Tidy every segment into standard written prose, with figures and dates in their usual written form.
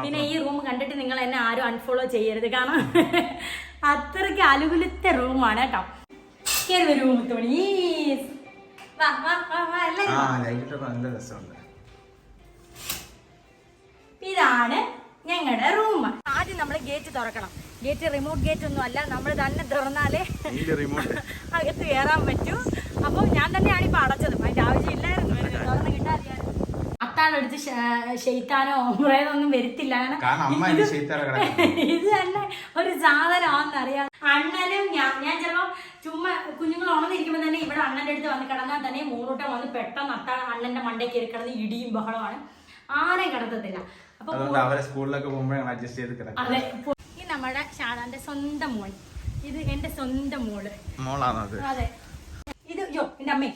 പിന്നെ ഈ റൂം കണ്ടിട്ട് നിങ്ങൾ എന്നെ ആരും അൺഫോളോ ചെയ്യരുത്, കാരണം അത്രയ്ക്ക് അലുകുലത്തെ റൂമാണ് കേട്ടോ. കേറി വരൂ മുത്തുമണി. ഇതാണ് ഞങ്ങളുടെ റൂം. ആദ്യം നമ്മൾ ഗേറ്റ് തുറക്കണം. ഗേറ്റ് റിമോട്ട് ഗേറ്റ് ഒന്നും അല്ല, നമ്മൾ തന്നെ തുറന്നാലേ അകത്ത് കയറാൻ പറ്റൂ. അപ്പോൾ ഞാൻ തന്നെയാണ് ഇപ്പൊ അടച്ചത്, അതിന്റെ ആവശ്യമില്ലായിരുന്നു, തുറന്ന് കിട്ടാറിയായിരുന്നു. അത്താഴെടുത്ത് ഷെയ്ത്താനോ ഒന്നും വരുത്തില്ല, ഇത് തന്നെ ഒരു സാധനമാണെന്നറിയാം. അണ്ണനും ഞാൻ ചിലപ്പോ ചുമ്മാ കുഞ്ഞുങ്ങൾ ഉണർന്നിരിക്കുമ്പോ തന്നെ ഇവിടെ അണ്ണന്റെ അടുത്ത് വന്ന് കിടന്നാൽ തന്നെ മൂന്നൂട്ടം വന്ന് പെട്ടെന്ന് അണ്ണന്റെ മണ്ടയ്ക്ക് കയറി കിടന്ന് ഇടിയും ബഹളമാണ്, ആരെയും കിടത്തത്തില്ല. അപ്പൊ അതെ, ഈ നമ്മുടെ ഷാദാന്റെ സ്വന്തം മോൻ, ഇത് എന്റെ സ്വന്തം മോളാണ്. അതെ, ഇത് യോ എന്റെ അമ്മേ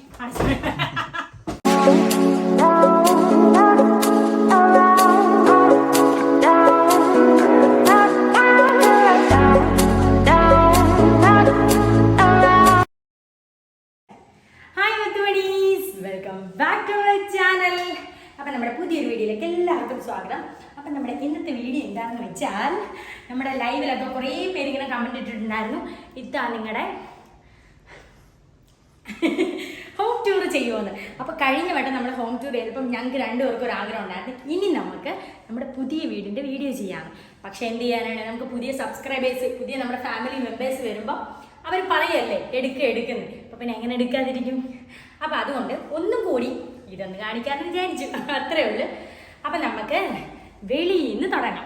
പുതിയൊരു വീഡിയോയിലേക്ക് എല്ലാവർക്കും സ്വാഗതം. അപ്പം നമ്മുടെ ഇന്നത്തെ വീഡിയോ എന്താണെന്ന് വെച്ചാൽ, നമ്മുടെ ലൈവിലൊക്കെ കുറേ പേര് ഇങ്ങനെ കമന്റ് ഇട്ടിട്ടുണ്ടായിരുന്നു, ഇതാ നിങ്ങളുടെ ഹോം ടൂർ ചെയ്യുമെന്ന്. അപ്പോൾ കഴിഞ്ഞ വട്ടം നമ്മൾ ഹോം ടൂർ ചെയ്തപ്പം ഞങ്ങൾക്ക് രണ്ടുപേർക്കും ഒരു ആഗ്രഹം ഉണ്ടായിരുന്നു, ഇനി നമുക്ക് നമ്മുടെ പുതിയ വീടിൻ്റെ വീഡിയോ ചെയ്യാം. പക്ഷെ എന്ത് ചെയ്യാനാണ്, നമുക്ക് പുതിയ സബ്സ്ക്രൈബേഴ്സ്, പുതിയ നമ്മുടെ ഫാമിലി മെമ്പേഴ്സ് വരുമ്പോൾ അവർ പറയല്ലേ എടുക്കുന്നത്, അപ്പോൾ പിന്നെ എങ്ങനെ എടുക്കാതിരിക്കും. അപ്പോൾ അതുകൊണ്ട് ഒന്നും കൂടി ഇതൊന്ന് കാണിക്കാമെന്ന് വിചാരിച്ചു, അത്രേ ഉള്ളൂ. അപ്പം നമുക്ക് വെളിയിൽ നിന്ന് തുടങ്ങാം.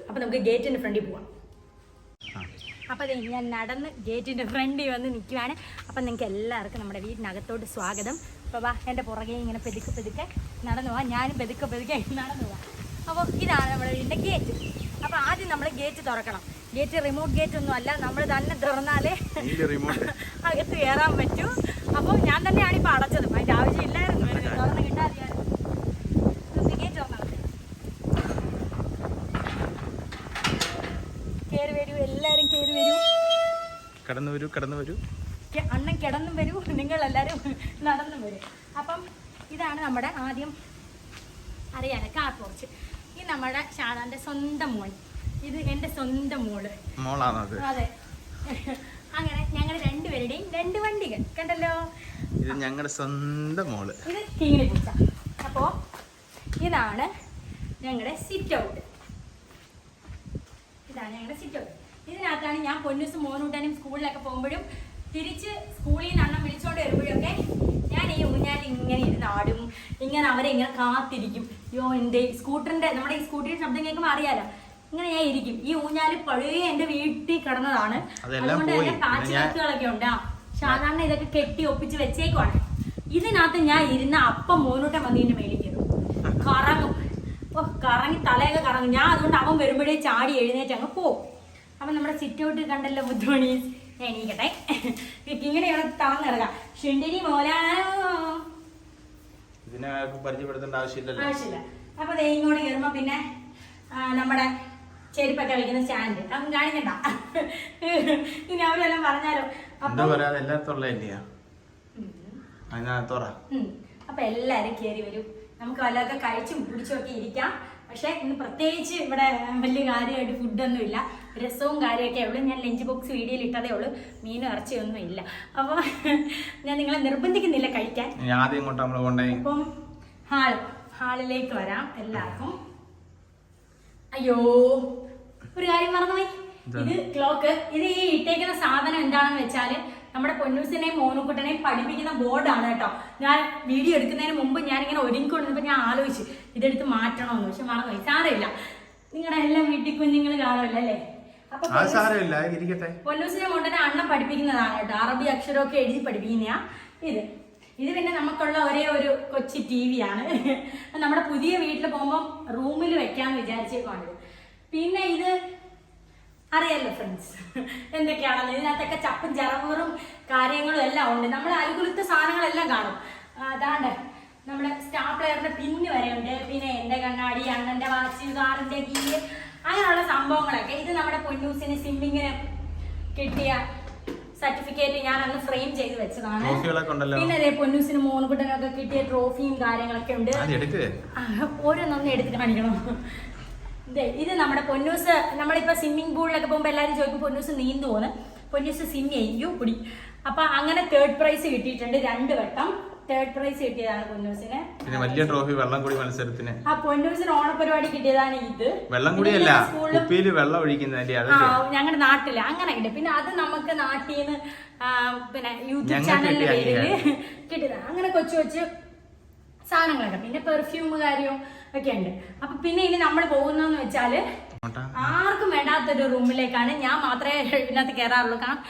അപ്പം നമുക്ക് ഗേറ്റിൻ്റെ ഫ്രണ്ടിൽ പോവാം. അപ്പം ഞാൻ നടന്ന് ഗേറ്റിൻ്റെ ഫ്രണ്ടിൽ വന്ന് നിൽക്കുവാണ്. അപ്പം നിങ്ങൾക്ക് എല്ലാവർക്കും നമ്മുടെ വീടിനകത്തോട്ട് സ്വാഗതം. അപ്പോൾ വാ, എൻ്റെ പുറകെ ഇങ്ങനെ പെതുക്കെ നടന്നു പോവാം, ഞാനും പെതുക്കെ നടന്നു പോവാം. അപ്പോൾ ഇതാണ് നമ്മുടെ വീടിൻ്റെ ഗേറ്റ്. അപ്പോൾ ആദ്യം നമ്മൾ ഗേറ്റ് തുറക്കണം. ഗേറ്റ് റിമോട്ട് ഗേറ്റ് ഒന്നും അല്ല, നമ്മൾ തന്നെ തുറന്നാലേ അകത്ത് കയറാൻ പറ്റൂ. അപ്പോൾ ഞാൻ തന്നെയാണ് ഇപ്പോൾ അടച്ചത്, അതിൻ്റെ ആവശ്യമില്ലായിരുന്നു, തുറന്ന് കിട്ടാറിയായിരുന്നു. ഗേറ്റ് തുറന്നത് കയറി വരൂ, എല്ലാവരും കയറി വരൂ, കടന്നു വരൂ, അണ്ണൻ കിടന്നും വരൂ, നിങ്ങളെല്ലാവരും നടന്നും വരും. അപ്പം ഇതാണ് നമ്മുടെ ആദ്യം അറിയാലോ കാർ പോർച്ച്. ഇത് നമ്മുടെ ഷാദാന്റെ സ്വന്തം മോൻ, ഇത് എന്റെ സ്വന്തം മോളാണ്. അതെ, അങ്ങനെ ഞങ്ങൾ രണ്ടുപേരുടെയും രണ്ട് വണ്ടികൾ കണ്ടല്ലോ. ഇത് ഞങ്ങളുടെ സ്വന്തം മോള്, ഇത് തീങ്ങി പൂച്ച. അപ്പോ ഇതാണ് ഞങ്ങളുടെ സിറ്റ് ഔട്ട്. ഇതാണ് ഞങ്ങളുടെ സിറ്റ് ഔട്ട്. ഇതിനകത്താണ് ഞാൻ പൊന്നൂസും മോനൂട്ടാനും സ്കൂളിലൊക്കെ പോകുമ്പോഴും തിരിച്ച് സ്കൂളിൽ നിന്ന് അണ്ണം വിളിച്ചോണ്ട് വരുമ്പോഴൊക്കെ ഞാൻ ഈ ഊഞ്ഞാൽ ഇങ്ങനെ ഇരുന്ന് ആടും, ഇങ്ങനെ അവരെ ഇങ്ങനെ കാത്തിരിക്കും. എൻ്റെ സ്കൂട്ടറിന്റെ, നമ്മുടെ ഈ സ്കൂട്ടറിന്റെ ശബ്ദം കേൾക്കുമ്പോൾ അറിയാലോ, ഇങ്ങനെ ഞാൻ ഇരിക്കും. ഈ ഊഞ്ഞാല് പഴയ എന്റെ വീട്ടിൽ കിടന്നതാണ്, അതുകൊണ്ട് തന്നെ കാച്ചുകളൊക്കെ ഉണ്ട്. സാധാരണ ഇതൊക്കെ കെട്ടി ഒപ്പിച്ച് വെച്ചേക്കുവാണ്. ഇതിനകത്ത് ഞാൻ ഇരുന്ന അപ്പം മോനൂട്ടം വന്ന് ഇതിന്റെ മേളിൽ കയറും, കറങ്ങും. കറങ്ങി തലയൊക്കെ കറങ്ങും. ഞാൻ അതുകൊണ്ട് അവൻ വരുമ്പോഴേ ചാടി എഴുന്നേറ്റ് അങ്ങ് പോകും. അപ്പം നമ്മുടെ സിറ്റ് ഔട്ട് കണ്ടല്ലോ മുത്തുമണി, ഞാൻ എണീക്കട്ടെ. ഇങ്ങനെ ഇവിടെ തളർന്നിറങ്ങാം. ഷിണ്ടിനി മോലാണോ, പരിചയപ്പെടുത്തേണ്ട ആവശ്യമില്ല. അപ്പൊ ഇങ്ങോട്ട് കയറുമ്പോ പിന്നെ നമ്മുടെ ചെരുപ്പൊക്കെ വയ്ക്കുന്ന സ്റ്റാൻഡ് അവൻ കാണിക്കണ്ട, ഇനി അവരെല്ലാം പറഞ്ഞാലോ. അപ്പൊ എല്ലാരും കയറി വരും, നമുക്ക് വല്ലതൊക്കെ കഴിച്ചും കുടിച്ചും ഒക്കെ ഇരിക്കാം. പക്ഷെ ഇന്ന് പ്രത്യേകിച്ച് ഇവിടെ വലിയ കാര്യമായിട്ട് ഫുഡൊന്നും ഇല്ല, രസവും കാര്യമൊക്കെ ഉള്ളൂ. ഞാൻ ലഞ്ച് ബോക്സ് വീഡിയോയിൽ ഇട്ടതേ ഉള്ളൂ, മീനും ഇറച്ചിയൊന്നും ഇല്ല. അപ്പോൾ ഞാൻ നിങ്ങളെ നിർബന്ധിക്കുന്നില്ല കഴിക്കാൻ. അപ്പം ഹാളിലേക്ക് വരാം എല്ലാവർക്കും. അയ്യോ, ഒരു കാര്യം മറന്നുപോയി. ഇത് ക്ലോക്ക്. ഇത് ഈ ഇട്ടേക്കുന്ന സാധനം എന്താണെന്ന് വെച്ചാല് നമ്മുടെ പൊന്നൂസിനെയും മോനുക്കുട്ടനെയും പഠിപ്പിക്കുന്ന ബോർഡാണ് കേട്ടോ. ഞാൻ വീഡിയോ എടുക്കുന്നതിന് മുമ്പ് ഞാനിങ്ങനെ ഒരുങ്ങിക്കൊണ്ടിരുന്നപ്പോൾ ഞാൻ ആലോചിച്ചു ഇതെടുത്ത് മാറ്റണമെന്ന്, പക്ഷെ മറന്നുപോയി. സാരമില്ല, നിങ്ങളുടെ എല്ലാം വീട്ടിൽ കുഞ്ഞുങ്ങൾ കാണുമല്ലോ അല്ലേ. അപ്പൊ പൊന്നൂസിനെ മോണ്ടനെ അണ്ണൻ പഠിപ്പിക്കുന്നതാണ് കേട്ടോ, അറബി അക്ഷരമൊക്കെ എഴുതി പഠിപ്പിക്കുന്നയാ ഇത് പിന്നെ നമുക്കുള്ള ഒരേ ഒരു കൊച്ചി TV ആണ്. നമ്മുടെ പുതിയ വീട്ടിൽ പോകുമ്പോൾ റൂമിൽ വെക്കാന്ന് വിചാരിച്ചേക്കാണിത്. പിന്നെ ഇത് അറിയാലോ ഫ്രണ്ട്സ് എന്തൊക്കെയാണെന്ന്. ഇതിനകത്തൊക്കെ ചപ്പും ചറവറും കാര്യങ്ങളും എല്ലാം ഉണ്ട്. നമ്മൾ അനുകൂലത്തെ സാധനങ്ങളെല്ലാം കാണും. അതാണ്ട് നമ്മുടെ സ്റ്റാപ്ലെയറിന്റെ പിന്ന് വരെ ഉണ്ട്. പിന്നെ എന്റെ കണ്ണാടി, അണ്ണന്റെ വാച്ച്, കാറിന്റെ കീ, അങ്ങനെയുള്ള സംഭവങ്ങളൊക്കെ. ഇത് നമ്മുടെ പൊന്നൂസിന് സ്വിമ്മിങ്ങിന് കിട്ടിയ സർട്ടിഫിക്കറ്റ് ഞാൻ അന്ന് ഫ്രെയിം ചെയ്ത് വെച്ചതാണ്. പിന്നെ അതേ പൊന്നൂസിന് മോനുകുട്ടനൊക്കെ കിട്ടിയ ട്രോഫിയും കാര്യങ്ങളൊക്കെ ഉണ്ട്. ഓരോന്നൊന്നും എടുത്തിട്ട് കാണിക്കണം. ഇത് നമ്മുടെ പൊന്നൂസ്. നമ്മളിപ്പോ സ്വിമ്മിംഗ് പൂളിലൊക്കെ പോകുമ്പോ എല്ലാരും ചോദിക്കും പൊന്നൂസ് നീന്തു പോന്ന്. പൊന്നൂസ് സ്വിം ചെയ്യൂ കുടി. അപ്പൊ അങ്ങനെ 3rd പ്രൈസ് കിട്ടിയിട്ടുണ്ട്. 2 വട്ടം 3rd പ്രൈസ് കിട്ടിയതാണ് പൊന്നൂസിന്. പിന്നെ വലിയ ട്രോഫി വെള്ളം കൂടി മത്സരത്തിന്. ആ പൊന്നൂസിന് ഓണപരിപാടി കിട്ടിയതാണ് ഇത്. വെള്ളം കൂടിയല്ല, കുപ്പിയിൽ വെള്ളം ഒഴിക്കുന്നതിന്റെ. ഞങ്ങളുടെ നാട്ടില് അങ്ങനെ കിട്ടി. പിന്നെ അത് നമുക്ക് നാട്ടിൽ നിന്ന് പിന്നെ യൂട്യൂബ് ചാനലിന്റെ പേരില് കിട്ടിയതാണ്. അങ്ങനെ കൊച്ചു സാധനങ്ങളുണ്ട്. പിന്നെ പെർഫ്യൂം കാര്യവും ഒക്കെ ഉണ്ട്. അപ്പൊ പിന്നെ ഇനി നമ്മൾ പോകുന്നതെന്ന് വെച്ചാല് ആർക്കും വേണ്ടാത്തൊരു റൂമിലേക്കാണ്. ഞാൻ മാത്രമേ ഇതിനകത്ത് കയറാറുള്ളൂ. കാരണം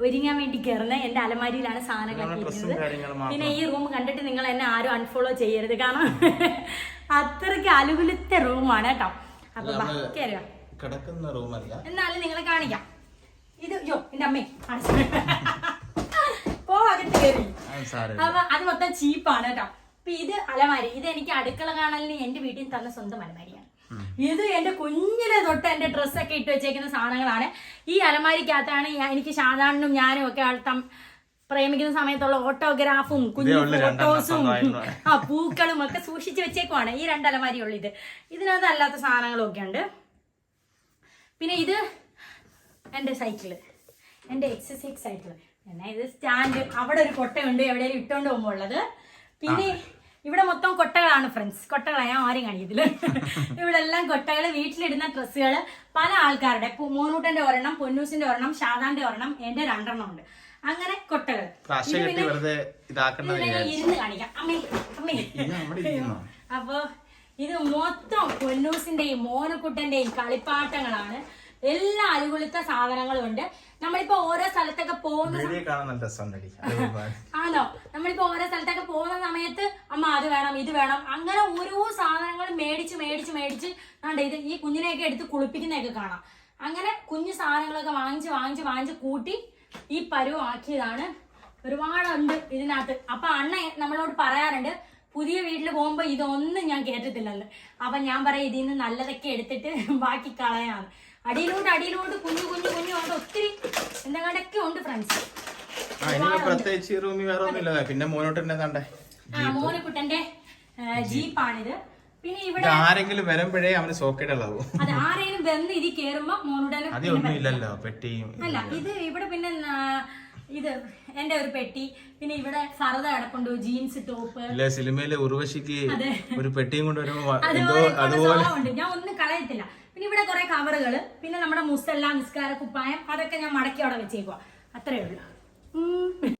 ഒരുങ്ങാൻ വേണ്ടി കയറുന്നത്. എന്റെ അലമാരിയിലാണ് സാധനങ്ങളൊക്കെ ഇരിക്കുന്നത്. പിന്നെ ഈ റൂം കണ്ടിട്ട് നിങ്ങൾ എന്നെ ആരും അൺഫോളോ ചെയ്യരുത്. കാരണം അത്രയ്ക്ക് അലുകുലത്തെ റൂമാണ് കേട്ടോ. അപ്പൊ കിടക്കുന്ന റൂമല്ല, എന്നാലും നിങ്ങളെ കാണിക്കാം. ഇത് എന്റെ അമ്മേ പോ അകത്ത് കയറി. അപ്പൊ അത് മൊത്തം ചീപ്പാണ് കേട്ടോ. അപ്പൊ ഇത് അലമാരി. ഇത് എനിക്ക് അടുക്കള കാണലിന് എന്റെ വീട്ടിൽ തന്ന സ്വന്തം അലമാരിയാണ്. ഇത് എന്റെ കുഞ്ഞിലെ തൊട്ട് എന്റെ ഡ്രസ്സൊക്കെ ഇട്ട് വെച്ചേക്കുന്ന സാധനങ്ങളാണ്. ഈ അലമാരിക്കകത്താണ് എനിക്ക് ഷാജാനും ഞാനും ഒക്കെ പ്രേമിക്കുന്ന സമയത്തുള്ള ഓട്ടോഗ്രാഫും കുഞ്ഞു ഫോട്ടോസും പൂക്കളും ഒക്കെ സൂക്ഷിച്ചു വെച്ചേക്കുവാണ്. ഈ 2 അലമാരിയുള്ളൂ. ഇതിനകത്ത് അല്ലാത്ത സാധനങ്ങളും ഒക്കെ ഉണ്ട്. പിന്നെ ഇത് എന്റെ സൈക്കിള്, എന്റെ എക്സസൈസ് സൈക്കിള്. പിന്നെ ഇത് സ്റ്റാൻഡ്. അവിടെ ഒരു കൊട്ടയുണ്ട് എവിടെയെങ്കിലും ഇട്ടോണ്ട് പോകുമ്പോ ഉള്ളത്. പിന്നെ ഇവിടെ മൊത്തം കൊട്ടകളാണ് ഫ്രണ്ട്സ്. കൊട്ടകളാണ്, ഞാൻ ആരും കാണിക്കത്തില്ല. ഇവിടെ എല്ലാം കൊട്ടകള്. വീട്ടിലിടുന്ന ഡ്രസ്സുകള് പല ആൾക്കാരുടെ. മോനൂട്ടന്റെ ഒരെണ്ണം, പൊന്നൂസിന്റെ ഒരെണ്ണം, ഷാദാന്റെ ഒരെണ്ണം, എന്റെ 2 എണ്ണം ഉണ്ട്. അങ്ങനെ കൊട്ടകൾ ഇരുന്ന് കാണിക്കാം. അപ്പൊ ഇത് മൊത്തം പൊന്നൂസിന്റെയും മോനക്കുട്ടന്റെയും കളിപ്പാട്ടങ്ങളാണ്. എല്ലാ അലുകുളിത്ത സാധനങ്ങളും ഉണ്ട്. നമ്മളിപ്പോ ഓരോ സ്ഥലത്തൊക്കെ പോകുന്ന ആണോ, നമ്മളിപ്പോ ഓരോ സ്ഥലത്തൊക്കെ പോകുന്ന സമയത്ത് അമ്മ അത് വേണം ഇത് വേണം അങ്ങനെ ഓരോ സാധനങ്ങൾ മേടിച്ച് ഇത് ഈ കുഞ്ഞിനെയൊക്കെ എടുത്ത് കുളിപ്പിക്കുന്നതൊക്കെ കാണാം. അങ്ങനെ കുഞ്ഞു സാധനങ്ങളൊക്കെ വാങ്ങിച്ച് കൂട്ടി ഈ പരുവാക്കിയതാണ്. ഒരുപാടുണ്ട് ഇതിനകത്ത്. അപ്പൊ അണ്ണ നമ്മളോട് പറയാറുണ്ട് പുതിയ വീട്ടിൽ പോകുമ്പോ ഇതൊന്നും ഞാൻ കേട്ടിട്ടില്ലെന്ന്. അപ്പൊ ഞാൻ പറയാം ഇതിൽ നിന്ന് നല്ലതൊക്കെ എടുത്തിട്ട് ബാക്കി കളയാന്ന്. അടിയിലോട്ട് കുഞ്ഞു ഉണ്ട്. ഒത്തിരി എന്തെങ്കിലൊക്കെ ഉണ്ട് ഫ്രണ്ട്സ്. പ്രത്യേകിച്ച് റൂമിൽ വേറെ ഒന്നുമില്ല. പിന്നെ മോനക്കുട്ടന്റെ ജീപ്പാണിത്. പിന്നെ ഇവിടെ ആരെങ്കിലും വരുമ്പോഴേ അവന് സോക്കേടുള്ളൂ. അത് ആരെങ്കിലും വന്ന് ഇത് കേറുമ്പോ മോനുടനല്ലോ പെട്ടിയും അല്ല. ഇത് ഇവിടെ പിന്നെ ഇത് എന്റെ ഒരു പെട്ടി. പിന്നെ ഇവിടെ ഫർദ കിടപ്പുണ്ട്, ജീൻസ് ടോപ്പ്. സിനിമയിലെ ഉർവശിക്ക് ഒരു പെട്ടിയും കൊണ്ട് വരുമ്പോ ഉണ്ട്. ഞാൻ ഒന്നും കളയത്തില്ല. പിന്നെ ഇവിടെ കുറെ കവറുകള്. പിന്നെ നമ്മുടെ മുസല്ല, നിസ്കാര കുപ്പായം, അതൊക്കെ ഞാൻ മടക്കി അവിടെ വെച്ചേക്കുവാ. അത്രേ ഉള്ളൂ.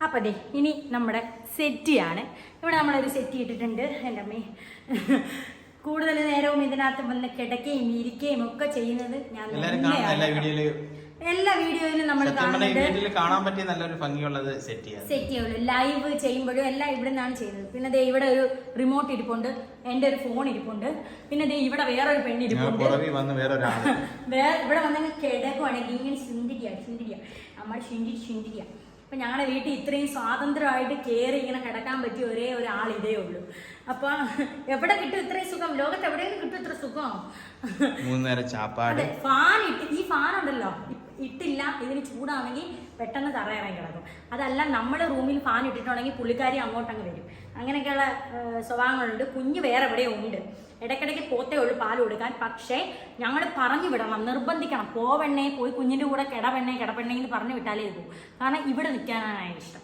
അപ്പൊ ദേ ഇനി നമ്മുടെ സെറ്റിയാണ്. ഇവിടെ നമ്മളൊരു സെറ്റി ഇട്ടിട്ടുണ്ട്. എൻ്റെ അമ്മേ, കൂടുതൽ നേരവും ഇതിനകത്ത് വന്ന് കിടക്കുകയും ഇരിക്കുകയും ഒക്കെ ചെയ്യുന്നത് ഞാൻ എല്ലാ വീഡിയോയിലും നമ്മൾ കാണാൻ പറ്റിയ നല്ലൊരു ഭംഗിയുള്ളത് സെറ്റിയുള്ളൂ. ലൈവ് ചെയ്യുമ്പോഴും എല്ലാം ഇവിടെ നിന്നാണ് ചെയ്യുന്നത്. പിന്നെ ദേ ഇവിടെ ഒരു റിമോട്ട് ഇരിപ്പുണ്ട്, എന്റെ ഒരു ഫോൺ ഇരിപ്പുണ്ട്. പിന്നെ ദേ ഇവിടെ വേറൊരു പെണ്ണ് ഇരിപ്പുണ്ട്. ഇവിടെ വന്നെങ്കിൽ കിടക്കുവാണെങ്കിൽ ഇങ്ങനെ ശുണ്ടിരിയ നമ്മൾ ശുണ്ടിരിയ. അപ്പൊ ഞങ്ങളുടെ വീട്ടിൽ ഇത്രയും സ്വാതന്ത്ര്യമായിട്ട് കയറി ഇങ്ങനെ കിടക്കാൻ പറ്റിയ ഒരേ ഒരാൾ ഇതേ ഉള്ളൂ. അപ്പൊ എവിടെ കിട്ടും ഇത്രയും സുഖം? ലോകത്ത് എവിടെയെങ്കിലും കിട്ടും ഇത്ര സുഖം? 3 നേരം ചാപ്പാട്. ഫാൻ ഈ ഫാൻ ഉണ്ടല്ലോ ഇട്ടില്ല, ഇതിന് ചൂടാണെങ്കിൽ പെട്ടെന്ന് തറയിറങ്ങി കിടക്കും. അതല്ല നമ്മുടെ റൂമിൽ ഫാൻ ഇട്ടിട്ടുണ്ടെങ്കിൽ പുള്ളിക്കാരി അങ്ങോട്ടങ്ങ് വരും. അങ്ങനെയൊക്കെയുള്ള സ്വഭാവങ്ങളുണ്ട്. കുഞ്ഞ് വേറെ എവിടെയോ ഉണ്ട്. ഇടയ്ക്കിടയ്ക്ക് പോത്തേ ഉള്ളൂ പാൽ കൊടുക്കാൻ. പക്ഷേ ഞങ്ങൾ പറഞ്ഞു വിടണം, നിർബന്ധിക്കണം. പോയി കുഞ്ഞിൻ്റെ കൂടെ കിടപ്പെണ്ണേ എന്ന് പറഞ്ഞു വിട്ടാലേ ഇത് പോകും. കാരണം ഇവിടെ നിൽക്കാനാണ് ഇഷ്ടം.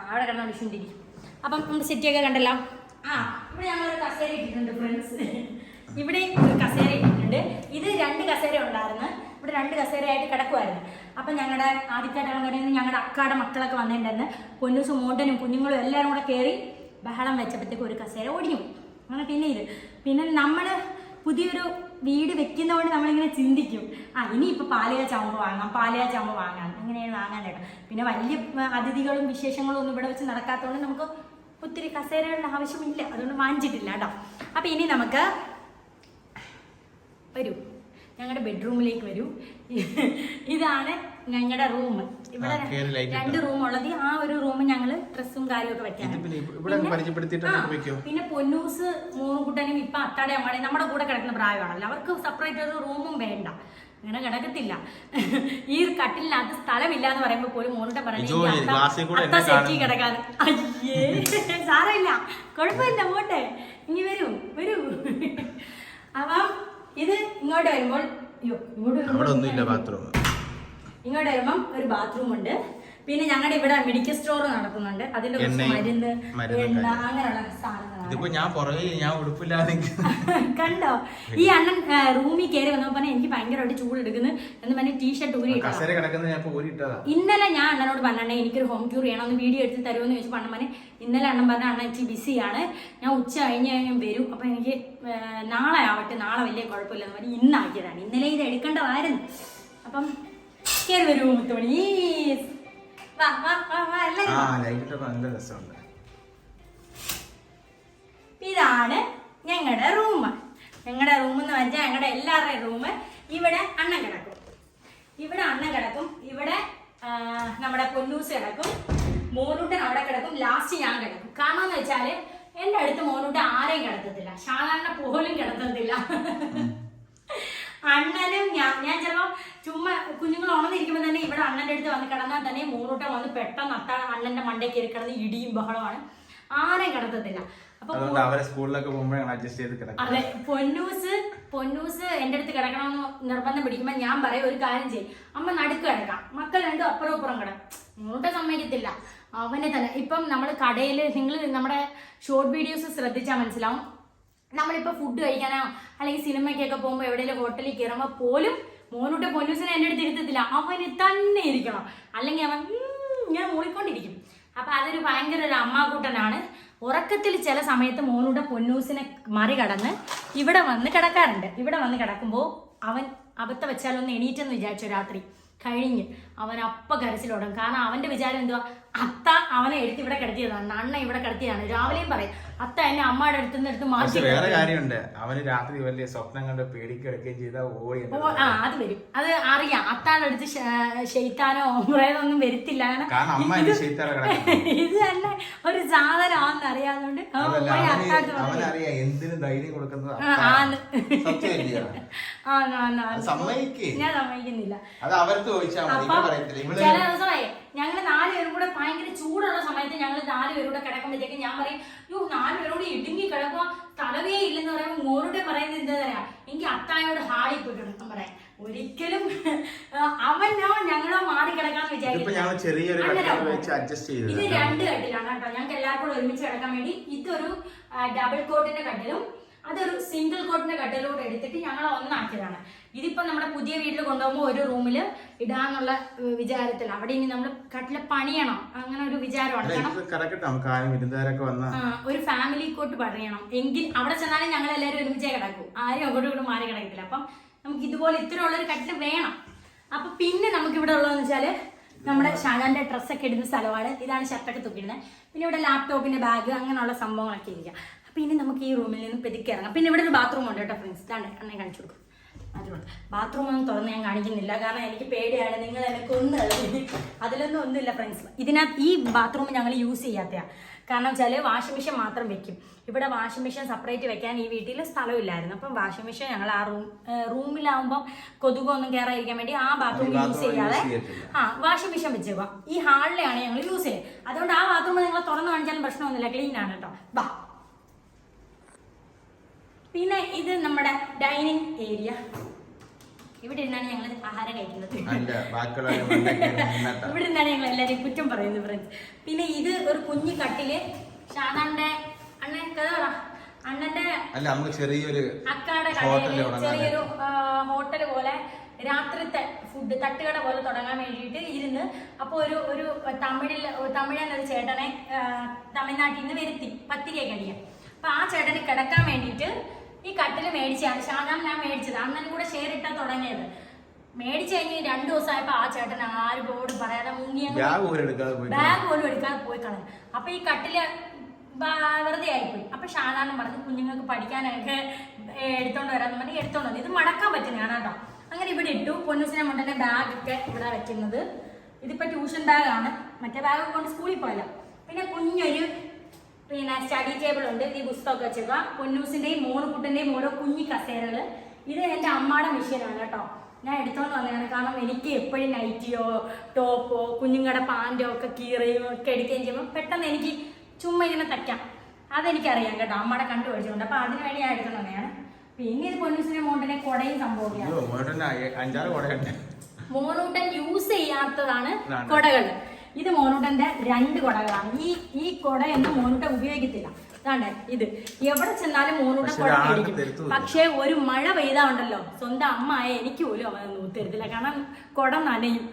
അവിടെ കിടന്ന വിഷുണ്ടിരിക്കും. അപ്പം നമ്മുടെ സെറ്റിയൊക്കെ കണ്ടല്ലോ. ഇവിടെ ഞങ്ങളൊരു കസേര ഇട്ടിട്ടുണ്ട് ഫ്രണ്ട്സ്. ഇവിടെ ഒരു കസേര ഇട്ടിട്ടുണ്ട്. ഇത് 2 കസേര ഉണ്ടായിരുന്നു. ഇവിടെ 2 കസേരയായിട്ട് കിടക്കുമായിരുന്നു. അപ്പം ഞങ്ങളുടെ ആദ്യത്തെ ഞങ്ങളുടെ അക്കാടെ മക്കളൊക്കെ വന്നിട്ടുണ്ടായിരുന്നു. പൊന്നൂസും മോണ്ടനും കുഞ്ഞുങ്ങളും എല്ലാവരും കൂടെ കയറി ബഹളം വെച്ചപ്പോഴത്തേക്ക് ഒരു കസേര ഒടിഞ്ഞു. അങ്ങനെ പിന്നെ നമ്മൾ പുതിയൊരു വീട് വെക്കുന്നതുകൊണ്ട് നമ്മളിങ്ങനെ ചിന്തിക്കും, ഇനിയിപ്പോൾ പാലുകാച്ചാകുമ്പോൾ വാങ്ങാം അങ്ങനെയാണ് വാങ്ങാനായിട്ട്. പിന്നെ വലിയ അതിഥികളും വിശേഷങ്ങളും ഒന്നും ഇവിടെ വെച്ച് നടക്കാത്തതുകൊണ്ട് നമുക്ക് ഒത്തിരി കസേരകളുടെ ആവശ്യമില്ല. അതുകൊണ്ട് വാങ്ങിച്ചിട്ടില്ല കേട്ടോ. അപ്പം ഇനി നമുക്ക് വരൂ, ഞങ്ങളുടെ ബെഡ്റൂമിലേക്ക് വരൂ. ഇതാണ് ഞങ്ങളുടെ റൂം. ഇവിടെ 2 റൂം ഉള്ളത്. ആ ഒരു റൂം ഞങ്ങൾ ഡ്രസ്സും കാര്യമൊക്കെ വെക്കാണ്. പിന്നെ പൊന്നൂസ് മോനുകുട്ടനും ഇപ്പൊ അത്താടെ അമ്മാടെ നമ്മുടെ കൂടെ കിടക്കുന്ന പ്രായമാണല്ലോ, അവർക്ക് സെപ്പറേറ്റ് ഒരു റൂമും വേണ്ട, അങ്ങനെ കിടക്കത്തില്ല. ഈ കട്ടിലിനകത്ത് സ്ഥലമില്ല എന്ന് പറയുമ്പോ പോലും മോനുട്ട പറയുന്നത് സെറ്റി കിടക്കാൻ. അയ്യേ സാരമില്ല, കുഴപ്പമില്ല, പോട്ടെ, ഇനി വരൂ. അപ്പം ഇത് ഇങ്ങോട്ട് വരുമ്പോൾ അവിടെ ഒന്നുമില്ല ബാത്റൂം. ഇങ്ങോട്ട് വരുമ്പം ഒരു ബാത്റൂം ഉണ്ട്. പിന്നെ ഞങ്ങളുടെ ഇവിടെ മെഡിക്കൽ സ്റ്റോർ നടക്കുന്നുണ്ട്. അതിന്റെ കുറച്ച് മരുന്ന് എണ്ണ അങ്ങനെയുള്ള സാധനങ്ങളാണ്. കണ്ടോ ഈ അണ്ണൻ റൂമിൽ കയറി വന്നപ്പോ പറഞ്ഞാൽ എനിക്ക് ഭയങ്കരമായിട്ട് ചൂട് എടുക്കുന്നു എന്ന് പറഞ്ഞ് ടീഷർട്ട് ഊരിയിട്ടാ. ഇന്നലെ ഞാൻ അണ്ണനോട് പറഞ്ഞേ എനിക്കൊരു ഹോം ക്യൂർ ചെയ്യണം, ഒന്ന് വീഡിയോ എടുത്ത് തരുമെന്ന് ചോദിച്ചു. പണ്ണ ഇന്നലെ അണ്ണൻ പറഞ്ഞ അണ്ണൻ എനിക്ക് ബിസിയാണ്, ഞാൻ ഉച്ച കഴിഞ്ഞ് വരും, അപ്പൊ എനിക്ക് നാളെ ആവട്ടെ, നാളെ വലിയ കുഴപ്പമില്ലെന്ന് പറഞ്ഞ് ഇന്നാക്കിയതാണ്. ഇന്നലെ ഇത് എടുക്കേണ്ടതായിരുന്നു. അപ്പം കയറി വരൂ മുത്തുമണി. ഇതാണ് ഞങ്ങളുടെ റൂം. ഞങ്ങളുടെ റൂം എന്ന് വെച്ചാൽ ഞങ്ങളുടെ എല്ലാവരുടെയും റൂം. ഇവിടെ അണ്ണൻ കിടക്കും, ഇവിടെ നമ്മുടെ പൊന്നൂസ് കിടക്കും, മോനൂട്ടൻ അവിടെ കിടക്കും, ലാസ്റ്റ് ഞാൻ കിടക്കും. കാരണം എന്ന് വെച്ചാല് എന്റെ അടുത്ത് മോനൂട്ടൻ ആരെയും കിടത്തത്തില്ല, സാധാരണ പോലും കിടത്തത്തില്ല. അണ്ണനും ഞാൻ ചിലപ്പോ ചുമ്മാ കുഞ്ഞുങ്ങൾ ഉണർന്നിരിക്കുമ്പോ തന്നെ ഇവിടെ അണ്ണന്റെ അടുത്ത് വന്ന് കിടന്നാൽ തന്നെ മൂന്നൂട്ടം വന്ന് പെട്ടെന്ന് അണ്ണന്റെ മണ്ടേ കയറി കിടന്ന് ഇടിയും ബഹളമാണ്, ആരെയും കിടത്തത്തില്ല. അപ്പൊ അതെ, പൊന്നൂസ് എന്റെ അടുത്ത് കിടക്കണമെന്ന് നിർബന്ധം പിടിക്കുമ്പോ ഞാൻ പറയും ഒരു കാര്യം ചെയ്യും, അമ്മ നടുക്ക് കിടക്കാം, മക്കൾ രണ്ടും അപ്പുറം ഇപ്പുറം കിടക്കും. മൂട്ട സമ്മതിക്കത്തില്ല, അവനെ തന്നെ. ഇപ്പം നമ്മൾ കടയിൽ നിങ്ങൾ നമ്മുടെ ഷോർട്ട് വീഡിയോസ് ശ്രദ്ധിച്ചാൽ മനസ്സിലാവും, നമ്മളിപ്പോ ഫുഡ് കഴിക്കാനോ അല്ലെങ്കിൽ സിനിമയ്ക്കൊക്കെ പോകുമ്പോൾ എവിടെയെങ്കിലും ഹോട്ടലിൽ കയറുമ്പോൾ പോലും മോനൂട്ട പൊന്നൂസിനെ എൻ്റെ അടുത്ത് ഇരുത്തത്തില്ല, അവന് തന്നെ ഇരിക്കണം, അല്ലെങ്കിൽ അവൻ ഇങ്ങനെ മൂളിക്കൊണ്ടിരിക്കും. അപ്പൊ അതൊരു ഭയങ്കര ഒരു അമ്മാക്കൂട്ടനാണ്. ഉറക്കത്തിൽ ചില സമയത്ത് മോനൂട്ട പൊന്നൂസിനെ മറികടന്ന് ഇവിടെ വന്ന് കിടക്കാറുണ്ട്. ഇവിടെ വന്ന് കിടക്കുമ്പോൾ അവൻ അബദ്ധം വെച്ചാലൊന്ന് എണീറ്റെന്ന് വിചാരിച്ചു രാത്രി കഴിഞ്ഞ് അവൻ അപ്പ കരച്ചിലോടും. കാരണം അവന്റെ വിചാരം എന്തുവാ, അത്ത അവനെ എടുത്ത് ഇവിടെ കിടത്തിയതാണ്, അണ്ണ ഇവിടെ കിടത്തിയതാണ്. രാവിലെയും പറയും അത്ത എന്നെ അമ്മയുടെ അടുത്ത് മാറ്റി. വേറെ കാര്യമുണ്ട്, അവന് രാത്രി വലിയ സ്വപ്നം കണ്ട് പേടിക്കുകയും ചെയ്താൽ അത് വരും, അത് അറിയാം. അത്താടെ അടുത്ത് ഷെയ്ത്താനോ പ്രേതൊന്നും വരുത്തില്ല. ഇത് തന്നെ ഒരു സാധനമാണെന്ന് അറിയാതുകൊണ്ട് ഞാൻ സമ്മതിക്കുന്നില്ല. ചില ദിവസമായി ഞങ്ങള് 4 പേരും കൂടെ ഭയങ്കര ചൂടുള്ള സമയത്ത് ഞങ്ങൾ 4 പേരും കൂടെ കിടക്കുമ്പോഴത്തേക്ക് ഞാൻ പറയും, 4 പേരും കൂടി ഇടുങ്ങി കിടക്കുക, തലവേ ഇല്ലെന്ന് പറയുമ്പോൾ മോനോട് പറയുന്നത് എന്താ പറയാ, എനിക്ക് അത്തായോട് ഹാളിൽ പോയി കിടക്കാൻ പറയാം. ഒരിക്കലും അവനോ ഞങ്ങളോ മാറി കിടക്കാന്ന് വിചാരിക്കും. ഇത് 2 കട്ടിലാണ് കേട്ടോ, ഞങ്ങൾക്ക് എല്ലാവർക്കും കൂടെ ഒരുമിച്ച് കിടക്കാൻ വേണ്ടി. ഇതൊരു ഡബിൾ കോട്ടിന്റെ കട്ടിലും അതൊരു സിംഗിൾ കോട്ടിന്റെ കട്ടിലോട്ട് എടുത്തിട്ട് ഞങ്ങൾ ഒന്നാക്കിയതാണ്. ഇതിപ്പോ നമ്മുടെ പുതിയ വീട്ടിൽ കൊണ്ടുപോകുമ്പോൾ ഒരു റൂമിൽ ഇടാന്നുള്ള വിചാരത്തിൽ, അവിടെ ഇനി നമ്മൾ കട്ടില് പണിയണം, അങ്ങനെ ഒരു വിചാരമാണ്. ഒരു ഫാമിലി കോട്ട് പണിയണം എങ്കിൽ അവിടെ ചെന്നാലും ഞങ്ങൾ എല്ലാവരും ഒരുമിച്ചേ കിടക്കും, ആരും അങ്ങോട്ടും ഇങ്ങോട്ടും മാറി കിടക്കത്തില്ല. അപ്പം നമുക്ക് ഇതുപോലെ ഇത്രയുള്ളൊരു കട്ടില് വേണം. അപ്പൊ പിന്നെ നമുക്ക് ഇവിടെ ഉള്ളതെന്ന് വെച്ചാല് നമ്മുടെ ഷാജാന്റെ ഡ്രസ്സൊക്കെ ഇടുന്ന സ്ഥലമാണ്. ഇതാണ് ഷർട്ടൊക്കെ തൂക്കിയിടുന്നത്. പിന്നെ ഇവിടെ ലാപ്ടോപ്പിന്റെ ബാഗ് അങ്ങനെയുള്ള സംഭവങ്ങളൊക്കെ ഇരിക്കുക. പിന്നെ നമുക്ക് ഈ റൂമിൽ നിന്ന് പെതുക്കി ഇറങ്ങാം. പിന്നെ ഇവിടെ ഒരു ബാത്റൂം ഉണ്ട് കേട്ടോ ഫ്രണ്ട്സ്, ഇതാണ്ട് അണ്ണെ കാണിച്ചു കൊടുക്കും. ബാത്റൂം ഒന്നും തുറന്ന് ഞാൻ കാണിക്കുന്നില്ല, കാരണം എനിക്ക് പേടിയാണ്, നിങ്ങൾ എന്നെ കൊന്നു കളയും. അതിലൊന്നും ഒന്നുമില്ല ഫ്രണ്ട്സ്. ഇതിനകത്ത് ഈ ബാത്റൂം ഞങ്ങൾ യൂസ് ചെയ്യാത്തതാണ്. കാരണം വെച്ചാൽ വാഷിംഗ് മെഷീൻ മാത്രം വെക്കും. ഇവിടെ വാഷിംഗ് മെഷീൻ സെപ്പറേറ്റ് വെക്കാൻ ഈ വീട്ടിൽ സ്ഥലമില്ലായിരുന്നു. അപ്പം വാഷിംഗ് മെഷീൻ ഞങ്ങൾ ആ റൂമിലാവുമ്പോൾ കൊതുകൊന്നും കയറാതിരിക്കാൻ വേണ്ടി ആ ബാത്റൂം യൂസ് ചെയ്യാതെ വാഷിംഗ് മെഷീൻ വെച്ചേക്കുക. ഈ ഹാളിലാണ് ഞങ്ങൾ യൂസ് ചെയ്യുക. അതുകൊണ്ട് ആ ബാത്റൂം നിങ്ങൾ തുറന്ന് കാണിച്ചാലും പ്രശ്നമൊന്നുമില്ല, ക്ലീൻ ആണ് കേട്ടോ. ബാ, പിന്നെ ഇത് നമ്മുടെ ഡൈനിങ് ഏരിയ. ഇവിടെ ഇരുന്നാണ് ഞങ്ങൾ ആഹാരം കഴിക്കുന്നത്. ഇവിടെ ഇരുന്നാണ് ഞങ്ങൾ എല്ലാവരെയും കുറ്റം പറയുന്നത് ഫ്രണ്ട്സ്. പിന്നെ ഇത് ഒരു കുഞ്ഞു കട്ടില്, ഷാനാന്റെ അണ്ണൻ കഥ പറ, അണ്ണന്റെ അക്കാടെ കടയില് ചെറിയൊരു ഹോട്ടൽ പോലെ രാത്രിത്തെ ഫുഡ് തട്ടുകട പോലെ തുടങ്ങാൻ വേണ്ടിയിട്ട് ഇരുന്ന്. അപ്പോൾ ഒരു തമിഴനൊരു ചേട്ടനെ തമിഴ്നാട്ടിൽ നിന്ന് വരുത്തി പത്തിരിയൊക്കെ അടിക്കാൻ. അപ്പൊ ആ ചേട്ടന് കിടക്കാൻ വേണ്ടിയിട്ട് ഈ കട്ടില് മേടിച്ചാണ്. ഷാജാൻ ഞാൻ മേടിച്ചത്, അണ്ണനും കൂടെ ഷെയർ ഇട്ടാ തുടങ്ങിയത്. മേടിച്ചു കഴിഞ്ഞ് 2 ദിവസമായപ്പോ ആ ചേട്ടൻ ആരോടും പറയാതെ മുങ്ങിയ ബാഗ് പോലും എടുക്കാതെ പോയി കളഞ്ഞു. അപ്പൊ ഈ കട്ടില് വെറുതെ ആയിപ്പോയി. അപ്പൊ ഷാജാനും പറഞ്ഞു കുഞ്ഞുങ്ങൾക്ക് പഠിക്കാനൊക്കെ എടുത്തോണ്ട് വരാന്ന് പറഞ്ഞ് എടുത്തോണ്ട് വന്നു. ഇത് മടക്കാൻ പറ്റുന്നതാണ് കേട്ടോ. അങ്ങനെ ഇവിടെ ഇട്ടു. പൊന്നൂസിനെ മുണ്ടന്റെ ബാഗൊക്കെ ഇവിടെ വെക്കുന്നത്. ഇതിപ്പോ ട്യൂഷൻ ബാഗാണ്, മറ്റേ ബാഗ് കൊണ്ട് സ്കൂളിൽ പോയല്ലോ. പിന്നെ കുഞ്ഞൊരു സ്റ്റഡി ടേബിൾ ഉണ്ട്, ഈ പുസ്തകമൊക്കെ വെച്ചേക്കുക. പൊന്നൂസിന്റെയും മോനുകുട്ടന്റെയും ഓരോ കുഞ്ഞി കസേരകള്. ഇത് എന്റെ അമ്മയുടെ മെഷീനാണ് കേട്ടോ, ഞാൻ എടുത്തോണ്ട് വന്നതാണ്. കാരണം എനിക്ക് എപ്പോഴും നൈറ്റിയോ ടോപ്പോ കുഞ്ഞുങ്ങളുടെ പാൻറ്റോ ഒക്കെ കീറുകയും ഒക്കെ എടുക്കുകയും ചെയ്യുമ്പോൾ പെട്ടെന്ന് എനിക്ക് ചുമ്മാ ഇങ്ങനെ തയ്ക്കാം. അതെനിക്കറിയാം കേട്ടോ, അമ്മയുടെ കണ്ടുപിടിച്ചുകൊണ്ട്. അപ്പൊ അതിന് വേണ്ടി ഞാൻ എടുത്തോണ്ട് വന്നതാണ്. പിന്നെ ഇത് പൊന്നൂസിനെ മോണ്ടനെ കൊടയും സംഭവമാണ്. മോനൂട്ടൻ യൂസ് ചെയ്യാത്തതാണ് കൊടകൾ. ഇത് മോനൂട്ടന്റെ 2 കൊടകളാണ്. ഈ കൊടയൊന്നും മോനൂട്ടൻ ഉപയോഗിക്കത്തില്ല. അതാണ്ട് ഇത് എവിടെ ചെന്നാലും മോനൂട്ടൻ കൊട മേടിക്കും. പക്ഷെ ഒരു മഴ പെയ്താ ഉണ്ടല്ലോ, സ്വന്തം അമ്മയെ എനിക്ക് പോലും അവൻ നൂത്തരുത്തില്ല. കാരണം കൊട നനയും.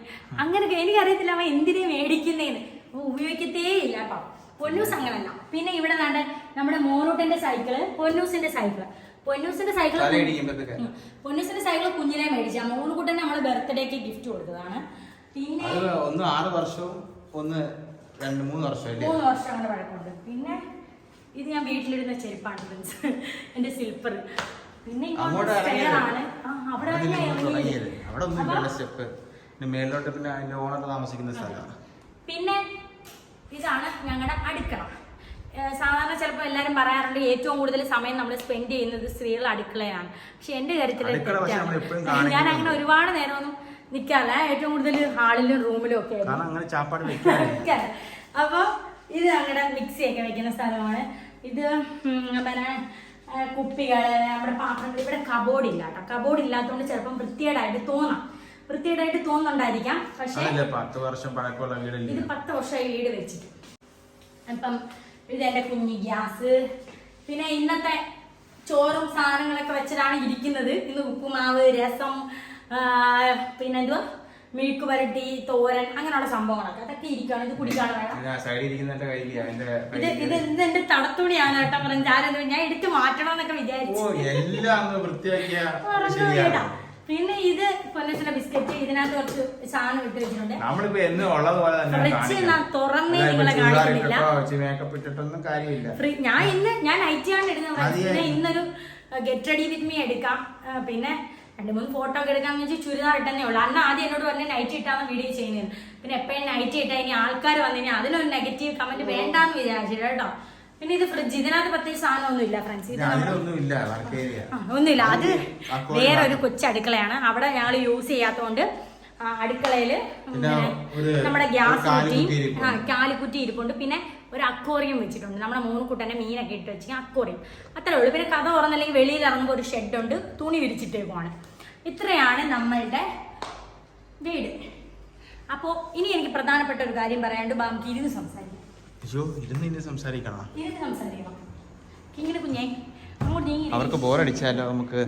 അങ്ങനെയൊക്കെ എനിക്കറിയത്തില്ല അവൻ എന്തിനു മേടിക്കുന്നേന്ന്. ഉപയോഗിക്കത്തേ ഇല്ല കേട്ടോ. പൊന്നൂസ് അങ്ങനല്ല. പിന്നെ ഇവിടെ നാണ്ട് നമ്മുടെ മോനൂട്ടന്റെ സൈക്കിള്, പൊന്നൂസിന്റെ സൈക്കിള് കുഞ്ഞിനെ മേടിച്ച മോനുകൂട്ടൻ നമ്മള് ബർത്ത്ഡേക്ക് ഗിഫ്റ്റ് കൊടുത്തതാണ്. പിന്നെ 6 വർഷവും 3 വർഷം അങ്ങനെ വഴക്കുണ്ട്. പിന്നെ ഇത് ഞാൻ വീട്ടിലിരുന്ന ചെരുപ്പാണ് ഫ്രണ്ട്സ്, എന്റെ സ്ലിപ്പർ. പിന്നെ സ്റ്റെയറാണ്. അവിടെ പിന്നെ ഇതാണ് ഞങ്ങളുടെ അടുക്കള. സാധാരണ ചിലപ്പോൾ എല്ലാവരും പറയാറുണ്ട് ഏറ്റവും കൂടുതൽ സമയം നമ്മൾ സ്പെൻഡ് ചെയ്യുന്നത് സ്ത്രീകൾ അടുക്കളയാണ്. പക്ഷെ എന്റെ കാര്യത്തിൽ ഞാൻ അങ്ങനെ ഒരുപാട് നേരമൊന്നും നിൽക്കാറില്ല. ഏറ്റവും കൂടുതൽ ഹാളിലും റൂമിലും ഒക്കെ അപ്പൊ ഇത് ഞങ്ങളുടെ മിക്സിയൊക്കെ വെക്കുന്ന സ്ഥലമാണ്. ഇത് പിന്നെ കുപ്പികള്, നമ്മുടെ പാത്രങ്ങൾ. ഇവിടെ കബോർഡ് ഇല്ല കേട്ടോ. കബോർഡ് ഇല്ലാത്തതുകൊണ്ട് ചിലപ്പം വൃത്തികേടായിട്ട് തോന്നുന്നുണ്ടായിരിക്കാം. പക്ഷെ ഇത് 10 വർഷമായി വീട് വെച്ചിട്ട്. അപ്പം ഇത് എന്റെ കുഞ്ഞി ഗ്യാസ്. പിന്നെ ഇന്നത്തെ ചോറും സാധനങ്ങളൊക്കെ വെച്ചിട്ടാണ് ഇരിക്കുന്നത്. ഇന്ന് ഉപ്പുമാവ്, രസം, പിന്നെ എന്തുവാ മിഴുക്ക് വരട്ടി, തോരൻ, അങ്ങനെയുള്ള സംഭവങ്ങളൊക്കെ അതൊക്കെ ഇരിക്കുകയാണ്. ഇത് കുടിക്കാണ് വേണം. ഇത് എന്റെ തടത്തുണിയാണ് കേട്ടോ. പറഞ്ഞ ഞാൻ എടുത്ത് മാറ്റണം എന്നൊക്കെ വിചാരിച്ചു. പിന്നെ ഇത് പൊന്നൂസിന്റെ ബിസ്ക്കറ്റ്. ഇതിനകത്ത് കുറച്ച് സാധനം ഇട്ട് വെച്ചിട്ടുണ്ട്. തുറന്നേ നിങ്ങളെ കാണിക്കുന്നില്ല. ഞാൻ നൈറ്റിയാണ് ഇടുന്നത്. പിന്നെ ഇന്നൊരു ഗെറ്റ് റെഡി വിത്ത് മീ എടുക്കാം. പിന്നെ 2-3 ഫോട്ടോ ഒക്കെ എടുക്കാന്ന് വെച്ചാൽ ചുരിദാർ ഇട്ടെന്നേ ഉള്ളൂ. അന്ന് ആദ്യം എന്നോട് പറഞ്ഞ് നൈറ്റ് ഇട്ടാന്ന് വീഡിയോ ചെയ്യുന്നത്. പിന്നെ എപ്പോഴും നൈറ്റ് ഇട്ടാ ഇനി ആൾക്കാർ വന്നു അതിനൊരു നെഗറ്റീവ് കമന്റ് വേണ്ടാന്ന് വിചാരിച്ചില്ല കേട്ടോ. പിന്നെ ഇത് ഫ്രിഡ്ജ്. ഇതിനകത്ത് പ്രത്യേകിച്ച് സാധനം ഒന്നുമില്ല ഫ്രണ്ട്സ്. ഒന്നുമില്ല. അത് വേറെ ഒരു കൊച്ചടുക്കളയാണ്. അവിടെ ഞങ്ങൾ യൂസ് ചെയ്യാത്തതുകൊണ്ട് അടുക്കളയില് നമ്മുടെ ഗ്യാസ് കുറ്റി, കാലിക്കുറ്റി ഇരിപ്പുണ്ട്. പിന്നെ ഒരു അക്വോറിയം വെച്ചിട്ടുണ്ട്. നമ്മുടെ മൂന്നുകുട്ടന്റെ മീനൊക്കെ ഇട്ട് വെച്ചാൽ അക്വോറിയം. അത്രേ ഉള്ളൂ. പിന്നെ കഥ തുറന്നല്ലെങ്കിൽ വെളിയിൽ ഇറങ്ങുമ്പോൾ ഒരു ഷെഡുണ്ട്, തുണി വിരിച്ചിട്ടേക്കുവാണ്. ഇത്രയാണ് നമ്മളുടെ വീട്. അപ്പോൾ ഇനി എനിക്ക് പ്രധാനപ്പെട്ട ഒരു കാര്യം പറയാണ്ട് ബാക്കി ഇരുന്ന് സംസാരിക്കാം. സംസാരിക്കണം. ഇങ്ങനെ കുഞ്ഞേ അങ്ങോട്ട് അവർക്ക് ബോറടിച്ചാലോ നമുക്ക്?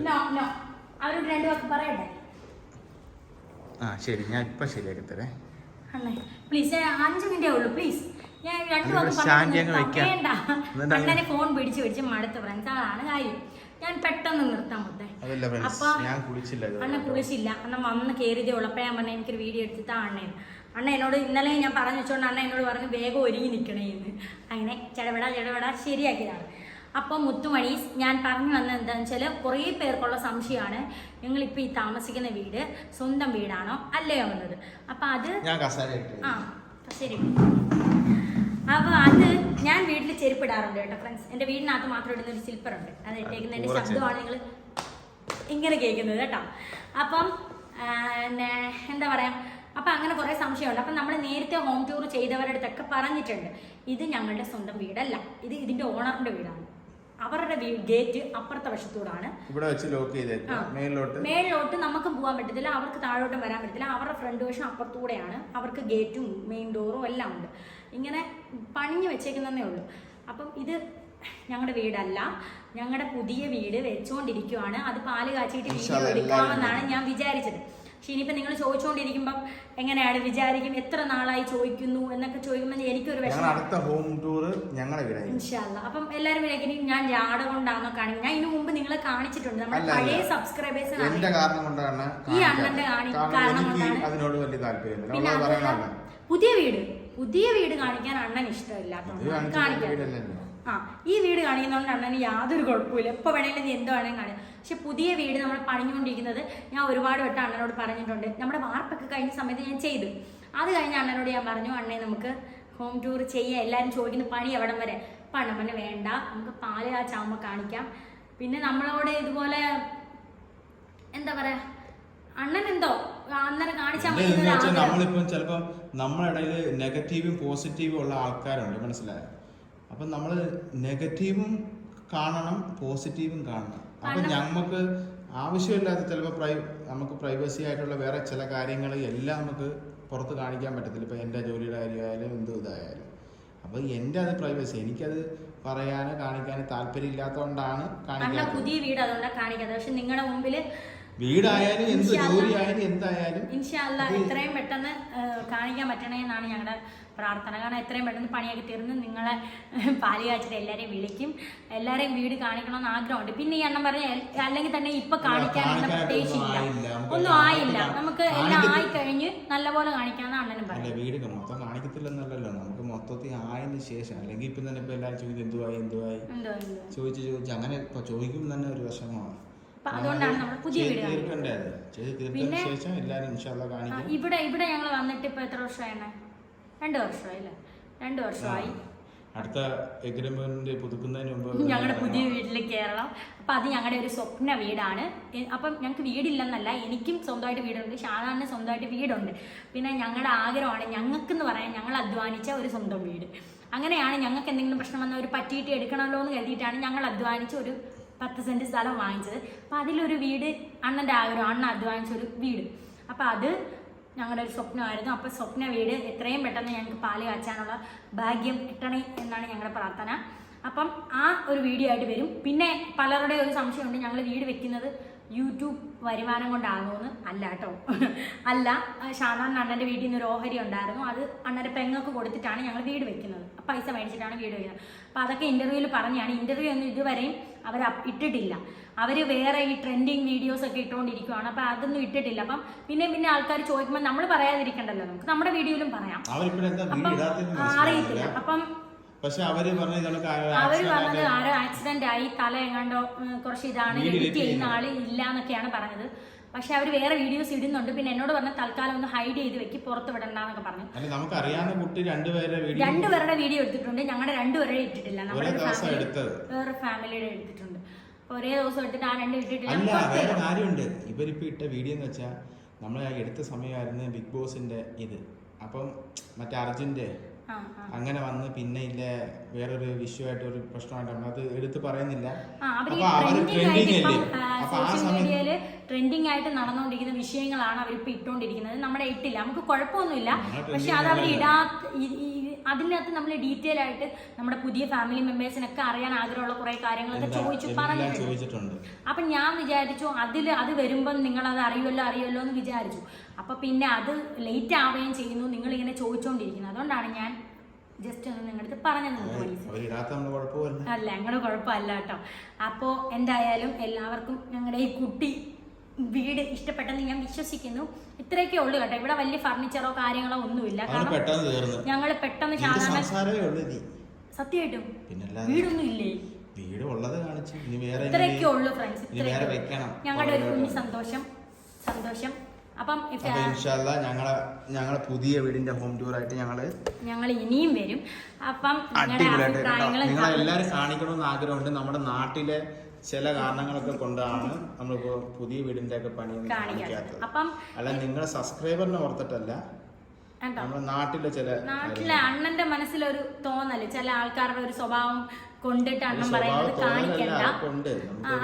അവരോട് 2 വാക്ക് പറയട്ടെ. ശരി, ഞാൻ ഇപ്പൊ ശരിയാക്കി തരേ. പ്ലീസ്, 5 മിനിറ്റേ ഉള്ളൂ. പ്ലീസ്, ഞാൻ 2 വാക്ക് വേണ്ട. അണ്ണനെ ഫോൺ പിടിച്ച് മടുത്ത ഫ്രണ്ട്സ്. അതാണ് കാര്യം. ഞാൻ പെട്ടെന്ന് നിർത്താൻ മൊത്തം. അപ്പൊ അണ്ണ കുളിച്ചില്ല. അണ്ണൻ വന്ന് കയറിയതേ ഉള്ളപ്പോൾ ഞാൻ പറഞ്ഞ എനിക്കൊരു വീഡിയോ എടുത്തിട്ടാ അണ്ണ എന്നോട് ഇന്നലെ ഞാൻ പറഞ്ഞു വെച്ചോണ്ട് അണ്ണ എന്നോട് പറഞ്ഞു വേഗം ഒരുങ്ങി നിൽക്കണേന്ന്. അങ്ങനെ ചടപട ശരിയാക്കിയതാണ്. അപ്പോൾ മുത്തുമണി, ഞാൻ പറഞ്ഞു വന്നത് എന്താണെന്ന് വെച്ചാൽ കുറേ പേർക്കുള്ള സംശയമാണ് ഞങ്ങളിപ്പോൾ ഈ താമസിക്കുന്ന വീട് സ്വന്തം വീടാണോ അല്ലയോ എന്നത്. അപ്പം അത് ശരി. അപ്പോൾ അത് ഞാൻ വീട്ടിൽ ചെരുപ്പിടാറുണ്ട് കേട്ടോ ഫ്രണ്ട്സ്. എൻ്റെ വീടിനകത്ത് മാത്രം ഇടുന്ന ഒരു സ്ലിപ്പറുണ്ട്. അത് ഇട്ടേക്കുന്നതിൻ്റെ ശബ്ദമാണ് നിങ്ങൾ ഇങ്ങനെ കേൾക്കുന്നത് കേട്ടോ. അപ്പം എന്താ പറയുക, അപ്പം അങ്ങനെ കുറേ സംശയമുണ്ട്. അപ്പം നമ്മൾ നേരത്തെ ഹോം ടൂർ ചെയ്തവരുടെ അടുത്തൊക്കെ പറഞ്ഞിട്ടുണ്ട് ഇത് ഞങ്ങളുടെ സ്വന്തം വീടല്ല, ഇത് ഇതിൻ്റെ ഓണറിൻ്റെ വീടാണ്. അവരുടെ ഗേറ്റ് അപ്പുറത്തെ വശത്തൂടാണ്. മേളിലോട്ട് നമുക്ക് പോകാൻ പറ്റത്തില്ല, അവർക്ക് താഴോട്ടും വരാൻ പറ്റത്തില്ല. അവരുടെ ഫ്രണ്ട് വശം അപ്പുറത്തൂടെയാണ്. അവർക്ക് ഗേറ്റും മെയിൻ ഡോറും എല്ലാം ഉണ്ട്. ഇങ്ങനെ പണിഞ്ഞു വെച്ചേക്കുന്നതേ ഉള്ളൂ. അപ്പം ഇത് ഞങ്ങളുടെ വീടല്ല, ഞങ്ങളുടെ പുതിയ വീട് വെച്ചുകൊണ്ടിരിക്കുവാണ്. അത് പാല് കാച്ചിട്ട് വീഡിയോ എടുക്കാമെന്നാണ് ഞാൻ വിചാരിച്ചത്. പക്ഷെ ഇനിയിപ്പോൾ നിങ്ങൾ ചോദിച്ചുകൊണ്ടിരിക്കുമ്പം എങ്ങനെയാണ് വിചാരിക്കും, എത്ര നാളായി ചോദിക്കുന്നു എന്നൊക്കെ ചോദിക്കുമ്പോൾ എനിക്കൊരു വിഷമം. അപ്പം എല്ലാവരും വിചാരിക്കും ഞാൻ ജാട കൊണ്ടാണോ കാണിക്കുന്നത്. ഞാൻ ഇതിനു മുമ്പ് നിങ്ങളെ കാണിച്ചിട്ടുണ്ട്. നമ്മുടെ പഴയ സബ്സ്ക്രൈബേഴ്സിനാണ് ഈ അണ്ണന്റെ കാരണം കൊണ്ടാണ്. പിന്നെ പുതിയ വീട് കാണിക്കാൻ അണ്ണൻ ഇഷ്ടമില്ലാത്തതുകൊണ്ട് കാണിക്കാൻ. ഈ വീട് കാണിക്കുന്നതുകൊണ്ട് അണ്ണന് യാതൊരു കുഴപ്പമില്ല. എപ്പോൾ വേണമെങ്കിലും നീ എന്തോ വേണമെങ്കിൽ കാണും. പക്ഷെ പുതിയ വീട് നമ്മൾ പണിഞ്ഞുകൊണ്ടിരിക്കുന്നത് ഞാൻ ഒരുപാട് വട്ടം അണ്ണനോട് പറഞ്ഞിട്ടുണ്ട്. നമ്മുടെ വാർപ്പൊക്കെ കഴിഞ്ഞ സമയത്ത് ഞാൻ ചെയ്തു. അത് കഴിഞ്ഞ് അണ്ണനോട് ഞാൻ പറഞ്ഞു അണ്ണേ നമുക്ക് ഹോം ടൂർ ചെയ്യാം, എല്ലാവരും ചോദിക്കുന്ന പണി എവിടം വരെ. അപ്പം അണ്ണൻ പറഞ്ഞ് വേണ്ട, നമുക്ക് പാല് കാച്ചാകുമ്പോൾ കാണിക്കാം. പിന്നെ നമ്മളോട് ഇതുപോലെ എന്താ പറയാ, അണ്ണൻ എന്തോ അന്നേരം കാണിച്ചാൽ മതി. നമ്മളിപ്പം ചിലപ്പോൾ നമ്മുടെ ഇടയിൽ നെഗറ്റീവും പോസിറ്റീവും ഉള്ള ആൾക്കാരുണ്ട്, മനസ്സിലായോ? അപ്പം നമ്മൾ നെഗറ്റീവും കാണണം, പോസിറ്റീവും കാണണം. അപ്പൊ ഞമ്മക്ക് ആവശ്യമില്ലാത്ത ചിലപ്പോൾ നമുക്ക് പ്രൈവസി ആയിട്ടുള്ള വേറെ ചില കാര്യങ്ങൾ എല്ലാം നമുക്ക് പുറത്ത് കാണിക്കാൻ പറ്റത്തില്ല. ഇപ്പൊ എൻ്റെ ജോലിയുടെ കാര്യമായാലും എന്തും ഇതായാലും. അപ്പൊ എൻ്റെ അത് പ്രൈവസി, എനിക്കത് പറയാനോ കാണിക്കാനോ താല്പര്യം ഇല്ലാത്തതുകൊണ്ടാണ് കാണിക്കുന്നത്. പുതിയ വീട് അതുകൊണ്ടാണ് കാണിക്കുന്നത്. പക്ഷെ നിങ്ങളുടെ മുമ്പിൽ വീടായാലും എന്ത് ജോലിയായാലും എന്തായാലും ഇൻഷാല്ലാ എത്രയും പെട്ടെന്ന് കാണിക്കാൻ പറ്റണേ എന്നാണ് ഞങ്ങളുടെ പ്രാർത്ഥന. കാരണം എത്രയും പെട്ടെന്ന് പണിയൊക്കെ തീർന്ന് നിങ്ങളെ പാല് കാച്ചിട്ട് എല്ലാവരെയും വിളിക്കും, എല്ലാവരെയും വീട് കാണിക്കണമെന്ന് ആഗ്രഹമുണ്ട്. പിന്നെ ഈ എണ്ണം പറഞ്ഞ അല്ലെങ്കിൽ തന്നെ ഇപ്പൊ കാണിക്കാനുള്ള പ്രത്യേകിച്ച് ഇല്ല, ഒന്നും ആയില്ല, നമുക്ക് എല്ലാം ആയി കഴിഞ്ഞ് നല്ലപോലെ കാണിക്കാന്ന് അണ്ണനും പറയും. വീട് മൊത്തം കാണിക്കത്തില്ലെന്നല്ലോ, നമുക്ക് മൊത്തത്തിൽ ആയതിനു ശേഷം. അല്ലെങ്കിൽ ഇപ്പൊ തന്നെ ഇപ്പൊ എല്ലാവരും ചോദിക്കും എന്തുവായി ചോദിച്ച് അങ്ങനെ ഇപ്പൊ ചോദിക്കുമ്പോൾ തന്നെ ഒരു വിഷമമാണ്. അതുകൊണ്ടാണ് നമ്മൾ പുതിയ വീട് പിന്നെ ശേഷം എല്ലാവരും ഇൻഷാല്ലാ കാണിക്കും. ഇവിടെ ഞങ്ങൾ വന്നിട്ട് ഇപ്പൊ എത്ര വർഷമായില്ലേ? 2 വർഷമായി അല്ലേ? 2 വർഷമായി. അടുത്ത എഗ്രിമെന്റ് പുതുക്കുന്നതിന് മുമ്പ് ഞങ്ങളുടെ പുതിയ വീട്ടിൽ കയറണം. അപ്പൊ അത് ഞങ്ങളുടെ ഒരു സ്വപ്ന വീടാണ്. അപ്പം ഞങ്ങൾക്ക് വീടില്ലെന്നല്ല, എനിക്കും സ്വന്തമായിട്ട് വീടുണ്ട്, ഷാദാറിന് സ്വന്തമായിട്ട് വീടുണ്ട്. പിന്നെ ഞങ്ങളുടെ ആഗ്രഹമാണ് ഞങ്ങൾക്കെന്ന് പറയാൻ ഞങ്ങൾ അധ്വാനിച്ച ഒരു സ്വന്തം വീട്. അങ്ങനെയാണ് ഞങ്ങൾക്ക് എന്തെങ്കിലും പ്രശ്നം വന്നാൽ ഒരു പറ്റിയിട്ട് എടുക്കണമല്ലോ എന്ന് കരുതിയിട്ടാണ് ഞങ്ങൾ അധ്വാനിച്ച ഒരു 10 സെന്റ് സ്ഥലം വാങ്ങിച്ചത്. അപ്പം അതിലൊരു വീട് അണ്ണൻ്റെ ആഗ്രഹം, അണ്ണ അധ്വാനിച്ചൊരു വീട്. അപ്പം അത് ഞങ്ങളുടെ ഒരു സ്വപ്നമായിരുന്നു. അപ്പം സ്വപ്ന വീട് എത്രയും പെട്ടെന്ന് ഞങ്ങൾക്ക് പാല് കാച്ചാനുള്ള ഭാഗ്യം കിട്ടണേ എന്നാണ് ഞങ്ങളുടെ പ്രാർത്ഥന. അപ്പം ആ ഒരു വീഡിയോ ആയിട്ട് വരും. പിന്നെ പലരുടെ ഒരു സംശയമുണ്ട്, ഞങ്ങൾ വീട് വെക്കുന്നത് യൂട്യൂബ് വരുമാനം കൊണ്ടാകുമെന്ന്. അല്ല കേട്ടോ, അല്ല. ഷാദാൻ അണ്ണൻ്റെ വീട്ടിൽ നിന്ന് ഒരു ഓഹരി ഉണ്ടായിരുന്നു, അത് അണ്ണൻ്റെ പെങ്ങൾക്ക് കൊടുത്തിട്ടാണ് ഞങ്ങൾ വീട് വെക്കുന്നത്. പൈസ മേടിച്ചിട്ടാണ് വീട് വെക്കുന്നത്. അപ്പം അതൊക്കെ ഇൻ്റർവ്യൂവിൽ പറഞ്ഞാണ്. ഇൻ്റർവ്യൂ ഒന്നും ഇതുവരെയും അവർ ഇട്ടിട്ടില്ല. അവർ വേറെ ഈ ട്രെൻഡിങ് വീഡിയോസ് ഒക്കെ ഇട്ടുകൊണ്ടിരിക്കുകയാണ്. അപ്പം അതൊന്നും ഇട്ടിട്ടില്ല. അപ്പം പിന്നെ ആൾക്കാർ ചോദിക്കുമ്പോൾ നമ്മൾ പറയാതിരിക്കണ്ടല്ലോ, നമുക്ക് നമ്മുടെ വീഡിയോയിലും പറയാം. അറിയത്തില്ല. അപ്പം അവര് പറഞ്ഞത് ആരോ ആക്സിഡന്റ് ആയി, തല എങ്ങാണ്ടോ കുറച്ച് ഇതാണ്, എഡിറ്റ് ചെയ്യുന്ന ആള് ഇല്ല എന്നൊക്കെയാണ് പറഞ്ഞത്. പക്ഷെ അവര് വേറെ വീഡിയോസ് ഇടുന്നുണ്ട്. പിന്നെ എന്നോട് പറഞ്ഞ തൽക്കാലം ഒന്ന് ഹൈഡ് ചെയ്ത് വെക്കി, പുറത്ത് വിടണ്ടെന്നൊക്കെ പറഞ്ഞു. രണ്ടുപേരുടെ വീഡിയോ എടുത്തിട്ടുണ്ട്, ഞങ്ങളുടെ രണ്ടുപേരുടെ ഇട്ടിട്ടില്ല. നമ്മുടെ വേറെ ഫാമിലിയുടെ എടുത്തിട്ടുണ്ട്. ഒരേ ദിവസം എടുത്തിട്ട് ആ 2 ഇട്ടിട്ടില്ല. ഇവരിപ്പോ ഇട്ട വീഡിയോ എന്ന് വെച്ചാൽ നമ്മൾ എടുത്ത സമയമായിരുന്നു ബിഗ് ബോസിന്റെ ഇത്. അപ്പം മറ്റേ അർജുന്റെ അങ്ങനെ വന്ന് പിന്നെ ഇല്ല വേറൊരു വിഷയമായിട്ട് ഒരു പ്രശ്നമായിട്ടാണ് അത് എടുത്ത് പറയുന്നില്ല. സോഷ്യൽ മീഡിയയില് ട്രെൻഡിങ് ആയിട്ട് നടന്നുകൊണ്ടിരിക്കുന്ന വിഷയങ്ങളാണ് അവരിപ്പോ ഇട്ടുകൊണ്ടിരിക്കുന്നത്. നമ്മുടെ ഇട്ടില്ല, നമുക്ക് കുഴപ്പമൊന്നുമില്ല. പക്ഷെ അത് അവർ അതിനകത്ത് നമ്മൾ ഡീറ്റെയിൽ ആയിട്ട് നമ്മുടെ പുതിയ ഫാമിലി മെമ്പേഴ്സിനൊക്കെ അറിയാൻ ആഗ്രഹമുള്ള കുറെ കാര്യങ്ങളൊക്കെ പറഞ്ഞിട്ടുണ്ട്. അപ്പൊ ഞാൻ വിചാരിച്ചു അത് വരുമ്പോൾ നിങ്ങൾ അത് അറിയുമല്ലോ എന്ന് വിചാരിച്ചു. അപ്പൊ പിന്നെ അത് ലേറ്റ് ആവുകയും ചെയ്യുന്നു, നിങ്ങൾ ഇങ്ങനെ ചോദിച്ചുകൊണ്ടിരിക്കുന്നത്. അതുകൊണ്ടാണ് ഞാൻ ജസ്റ്റ് ഒന്ന് നിങ്ങളുടെ പറഞ്ഞത്. അല്ല, ഞങ്ങളുടെ കുഴപ്പമല്ല കേട്ടോ. അപ്പോ എന്തായാലും എല്ലാവർക്കും ഞങ്ങളുടെ ഈ കുട്ടി വീട് ഇഷ്ടപ്പെട്ടെന്ന് ഞാൻ വിശ്വസിക്കുന്നു. ഇത്രയൊക്കെ ഉള്ളു കേട്ടോ. ഇവിടെ വലിയ ഫർണിച്ചറോ കാര്യങ്ങളോ ഒന്നുമില്ല. കാരണം ഞങ്ങൾ പെട്ടെന്ന് സത്യമായിട്ടും വീടൊന്നും ഇല്ലേ, ഇത്രയൊക്കെ ഉള്ളു ഫ്രണ്ട്സ്. ഞങ്ങളുടെ ഒരു കുഞ്ഞു സന്തോഷം. അപ്പം ഞങ്ങളെ പുതിയ വീടിന്റെ ഹോം ടൂർ ആയിട്ട് ഞങ്ങൾ ഇനിയും വരും. അപ്പം എല്ലാരും കാണിക്കണമെന്ന് ആഗ്രഹമുണ്ട്. നമ്മുടെ നാട്ടിലെ ചില കാരണങ്ങളൊക്കെ കൊണ്ടാണ് നമ്മളിപ്പോ പുതിയ വീടിന്റെ ഒക്കെ പണി കാണിക്കാത്തത്. അല്ല, നിങ്ങളെ സബ്സ്ക്രൈബറിനെ ഓർത്തിട്ടല്ല, നമ്മുടെ നാട്ടിലെ അണ്ണന്റെ മനസ്സിലൊരു തോന്നല്, ചില ആൾക്കാരുടെ ഒരു സ്വഭാവം കൊണ്ടിട്ട് അണ്ണൻ പറയുന്നത് കാണിക്കണ്ട,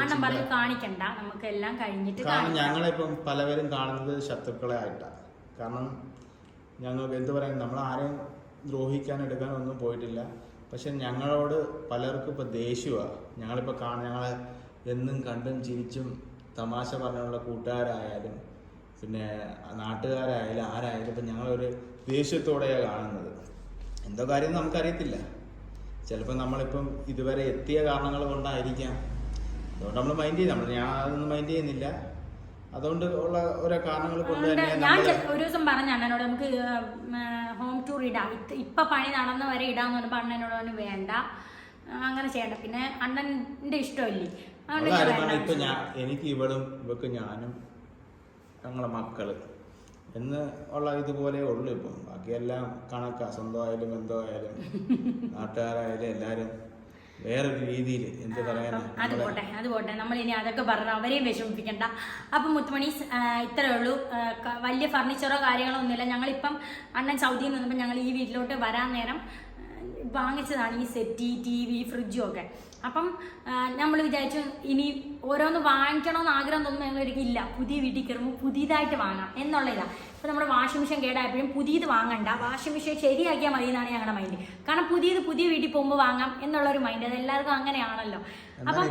അണ്ണൻ പറഞ്ഞ് കാണിക്കണ്ട, നമുക്ക് എല്ലാം കഴിഞ്ഞിട്ട്. കാരണം ഞങ്ങളിപ്പം പലവരും കാണുന്നത് ശത്രുക്കളെ ആയിട്ടാണ്. കാരണം ഞങ്ങൾക്ക് എന്ത് പറയാൻ, നമ്മൾ ആരെയും ദ്രോഹിക്കാൻ എടുക്കാനൊന്നും പോയിട്ടില്ല. പക്ഷെ ഞങ്ങളോട് പലർക്കും ഇപ്പൊ ദേഷ്യമാണ്. ഞങ്ങളിപ്പോ ഞങ്ങളെ എന്നും കണ്ടും ചിരിച്ചും തമാശ പറഞ്ഞുള്ള കൂട്ടുകാരായാലും പിന്നെ നാട്ടുകാരായാലും ആരായാലും ഇപ്പൊ ഞങ്ങളൊരു ദേഷ്യത്തോടെയാണ് കാണുന്നത്. എന്തോ കാര്യം നമുക്കറിയത്തില്ല. ചിലപ്പോൾ നമ്മളിപ്പം ഇതുവരെ എത്തിയ കാരണങ്ങൾ കൊണ്ടായിരിക്കാം. അതുകൊണ്ട് നമ്മൾ മൈൻഡ് ചെയ്ത് ഞാൻ അതൊന്നും മൈൻഡ് ചെയ്യുന്നില്ല. അതുകൊണ്ട് ഉള്ള ഓരോ കാരണങ്ങൾ കൊണ്ട് ഞാൻ ഒരു ദിവസം പറഞ്ഞ അണ്ണനോട് നമുക്ക് ഹോം ടൂർ ഇടാം, ഇപ്പൊ പണി നടന്ന വരെ ഇടാന്ന് പറഞ്ഞപ്പോ അണ്ണനോട് പറഞ്ഞു വേണ്ട, അങ്ങനെ ചെയ്യണ്ട, പിന്നെ അണ്ണന്റെ ഇഷ്ടമല്ലേ. ഇപ്പൊ എനിക്ക് ഇവക്ക് ഞാനും ഞങ്ങളെ മക്കള് എന്ന് ഉള്ള ഇതുപോലെ ഉള്ളു. ഇപ്പം ബാക്കിയെല്ലാം കണക്കാ. സ്വന്തമായാലും എന്തോയാലും നാട്ടുകാരായാലും എല്ലാരും വേറൊരു രീതിയിൽ എന്ത് പറയാനാ. അത് പോട്ടെ നമ്മൾ ഇനി അതൊക്കെ പറഞ്ഞു അവരെയും വിഷമിപ്പിക്കണ്ട. അപ്പം മുത്തുമണി ഇത്രയേ ഉള്ളൂ. വലിയ ഫർണിച്ചറോ കാര്യങ്ങളോ ഒന്നുമില്ല. ഞങ്ങളിപ്പം അണ്ണൻ സൗദിയിൽ നിന്നപ്പോൾ ഞങ്ങൾ ഈ വീട്ടിലോട്ട് വരാൻ നേരം വാങ്ങിച്ചതാണ് ഈ സെറ്റി, TV, ഫ്രിഡ്ജും ഒക്കെ. അപ്പം നമ്മൾ വിചാരിച്ചു ഇനി ഓരോന്ന് വാങ്ങിക്കണമെന്ന് ആഗ്രഹം തോന്നുമ്പോൾ ഞങ്ങൾ ഒരിക്കലും ഇല്ല, പുതിയ വീട്ടിൽ കയറുമ്പോൾ പുതിയതായിട്ട് വാങ്ങാം എന്നുള്ള ഇതാണ്. ഇപ്പം നമ്മുടെ വാഷിംഗ് മെഷീൻ കേടായപ്പോഴും പുതിയത് വാങ്ങണ്ട, വാഷിംഗ് മെഷീൻ ശരിയാക്കിയാൽ മതി എന്നാണ് ഞങ്ങളുടെ മൈൻഡ്. കാരണം പുതിയ വീട്ടിൽ പോകുമ്പോൾ വാങ്ങാം എന്നുള്ളൊരു മൈൻഡ്, അത് എല്ലാവർക്കും അങ്ങനെയാണല്ലോ. അപ്പം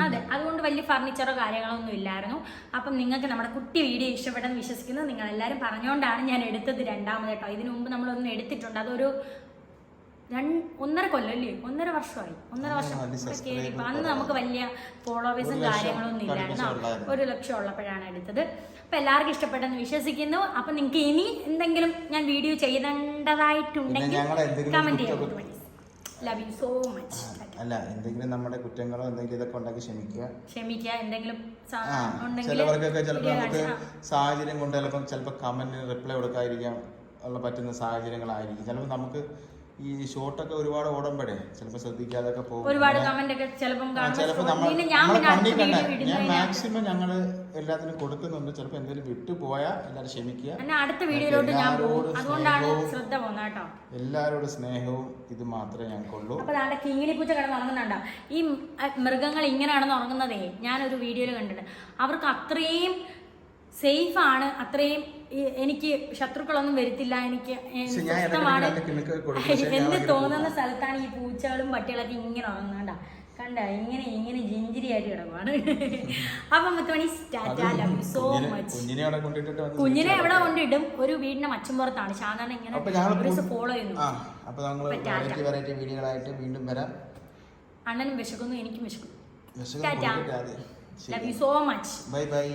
അതെ, അതുകൊണ്ട് വലിയ ഫർണിച്ചറോ കാര്യങ്ങളോ ഒന്നും ഇല്ലായിരുന്നു. അപ്പം നിങ്ങൾക്ക് നമ്മുടെ കുട്ടി വീഡിയോ ഇഷ്ടപ്പെട്ടെന്ന് വിശ്വസിക്കുന്നു. നിങ്ങൾ എല്ലാവരും പറഞ്ഞുകൊണ്ടാണ് ഞാൻ എടുത്തത് രണ്ടാമത് കേട്ടോ. ഇതിനു മുമ്പ് നമ്മളൊന്നും എടുത്തിട്ടുണ്ട്, അതൊരു 1.5 കൊല്ലം അല്ലേ, 1.5 വർഷമായി, 1.5 വർഷം കയറിയപ്പോൾ അന്ന് നമുക്ക് വലിയ ഫോളോവേഴ്സും കാര്യങ്ങളൊന്നും ഇല്ലായിരുന്നു. 1 ലക്ഷം ഉള്ളപ്പോഴാണ് എടുത്തത്. അപ്പൊ എല്ലാവർക്കും ഇഷ്ടപ്പെട്ടെന്ന് വിശ്വസിക്കുന്നു. അപ്പൊ നിങ്ങൾക്ക് ഇനി എന്തെങ്കിലും ഞാൻ വീഡിയോ ചെയ്യേണ്ടതായിട്ടുണ്ടെങ്കിൽ കമന്റ് ചെയ്യാം. Love you so much. അല്ല, എന്തെങ്കിലും നമ്മുടെ കുറ്റങ്ങളോ എന്തെങ്കിലും ഇതൊക്കെ ഉണ്ടെങ്കിൽ ക്ഷമിക്കുക. എന്തെങ്കിലും ചിലവർക്കൊക്കെ ചിലപ്പോൾ നമുക്ക് സാഹചര്യം കൊണ്ട് ചിലപ്പോൾ കമന്റിന് റിപ്ലൈ കൊടുക്കാതിരിക്കാൻ ഉള്ള പറ്റുന്ന സാഹചര്യങ്ങളായിരിക്കും. ചിലപ്പോൾ നമുക്ക് ഈ ഷോട്ടൊക്കെ ഒരുപാട് ഓടുമ്പോഴേ ചിലപ്പോൾ ശ്രദ്ധിക്കാതൊക്കെ പോകും. ചിലപ്പോൾ ഞാൻ മാക്സിമം ഞങ്ങൾ എല്ലാത്തിനും കൊടുക്കുന്നുണ്ട്. ചിലപ്പോൾ എന്തെങ്കിലും വിട്ടുപോയാൽ എല്ലാവരും ക്ഷമിക്കുക. എല്ലാവരോടും സ്നേഹവും ഇത് മാത്രമേ ഞങ്ങൾക്കുള്ളൂ. അപ്പൊ കിങ്ങിണിപ്പൂച്ച കിടന്ന് ഉറങ്ങുന്നുണ്ടോ? ഈ മൃഗങ്ങൾ ഇങ്ങനെയാണെന്ന് ഉറങ്ങുന്നതേ ഞാനൊരു വീഡിയോയിൽ കണ്ടിട്ടുണ്ട്. അവർക്ക് അത്രയും സേഫ് ആണ്, അത്രയും എനിക്ക് ശത്രുക്കളൊന്നും വരുത്തില്ല, എനിക്ക് സ്വസ്ഥമാണ് എന്ന് തോന്നുന്ന സ്ഥലത്താണ് ഈ പൂച്ചകളും പട്ടികളൊക്കെ ഇങ്ങനെ ഉറങ്ങുന്നുണ്ട. കണ്ട ഇങ്ങനെ ജിഞ്ചിരിയായിട്ട് കിടക്കുവാണ്. അപ്പൊ മുത്തുമണി tata, love you so much. കുഞ്ഞിനെ എവിടെ കൊണ്ടിടും? ഒരു വീടിന്റെ മച്ചുംപുറത്താണ്. സാധാരണ ഇങ്ങനെ ഫോളോ ചെയ്യുന്നു. അണ്ണനും വിശക്കുന്നു, എനിക്കും വിശക്കുന്നു. Tata, love you so much. Bye bye.